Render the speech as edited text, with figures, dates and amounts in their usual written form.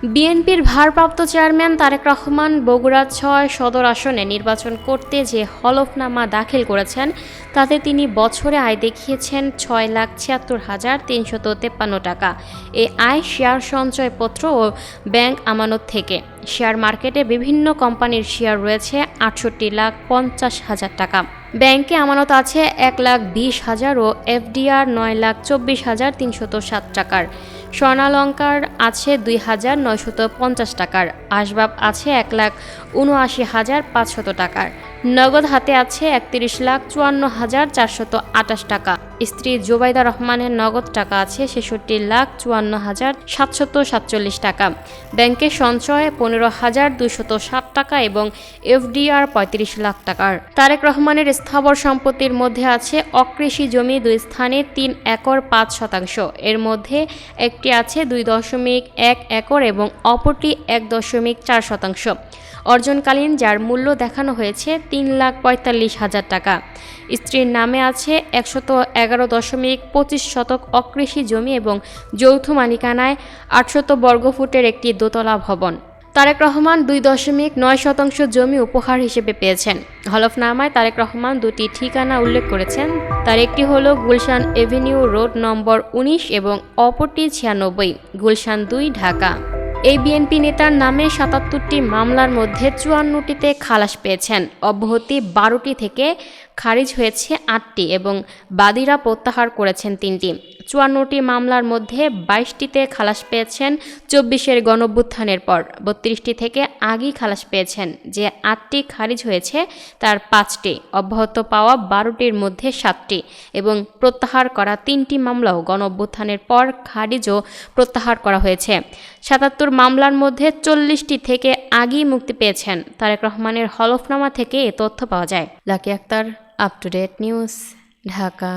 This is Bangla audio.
বিএনপির ভারপ্রাপ্ত চেয়ারম্যান তারেক রহমান বগুড়া ৬ সদর আসনে নির্বাচন করতে যে হলফনামা দাখিল করেছেন তাতে তিনি বছরে আয় দেখিয়েছেন ৬,৭৬,৩৫৩ টাকা। এই আয় শেয়ার সঞ্চয়পত্র ও ব্যাংক আমানত থেকে। শেয়ার মার্কেটে বিভিন্ন কোম্পানির শেয়ার রয়েছে ৬৮,৫০,০০০ টাকা। ব্যাংকে আমানত আছে ১,২০,০০০ ও এফডিআর ৯,২৪,৩০৭ টাকার। স্বর্ণালঙ্কার আছে ২,৯৫০ টাকার। আসবাব আছে ১,৭৯,৫০০ টাকার। নগদ হাতে আছে ৩১,৫৪,৪২৮ টাকা। স্ত্রী জোবাইদা রহমানের নগদ টাকা আছে ৬৬,৫৪,৭৪৭ টাকা। ব্যাংকে সঞ্চয় ১৫,২০৭ টাকা এবং এফডিআর ৩৫ লাখ টাকার। তারেক রহমানের স্থাবর সম্পত্তির মধ্যে আছে অকৃষি জমি ২ স্থানে ৩ একর ৫ শতাংশ। এর মধ্যে একটি আছে ২.১ একর এবং অপরটি ১.৪ শতাংশ অর্জনকালীন, যার মূল্য দেখানো হয়েছে ৩,৪৫,০০০ টাকা। স্ত্রীর নামে আছে ১১.২৫ শতক অকৃষি জমি এবং যৌথ মালিকানায় ৮০০ বর্গফুটের একটি দোতলা ভবন। তারেক রহমান ২.৯ শতাংশ জমি উপহার হিসেবে পেয়েছেন। হলফনামায় তারেক রহমান দুটি ঠিকানা উল্লেখ করেছেন। তার একটি হল গুলশান এভিনিউ রোড নম্বর ১৯ এবং অপরটি ৯৬ গুলশান ২ ঢাকা। এই বিএনপি নেতার নামে ৭৭টি মামলার মধ্যে ৫৪টিতে খালাস পেয়েছেন। অব্যাহতি ১২টি থেকে খারিজ হয়েছে ৮টি এবং বাদীরা প্রত্যাহার করেছেন ৩টি। ৫৪টি মামলার মধ্যে ২২টিতে খালাস পেয়েছেন ২৪-এর গণঅভ্যুত্থানের পর। ৩২টি থেকে আগেই খালাস পেয়েছেন। যে ৮টি খারিজ হয়েছে তার ৫টি, অব্যাহত পাওয়া ১২টির মধ্যে ৭টি এবং প্রত্যাহার করা ৩টি মামলাও গণঅভ্যুত্থানের পর খারিজ ও প্রত্যাহার করা হয়েছে। ৭৭ মামলার মধ্যে ৪০টি থেকে আগেই মুক্তি পেয়েছেন। তারেক রহমানের হলফনামা থেকে এ তথ্য পাওয়া যায়। Lucky Akter, up to date news, Dhaka.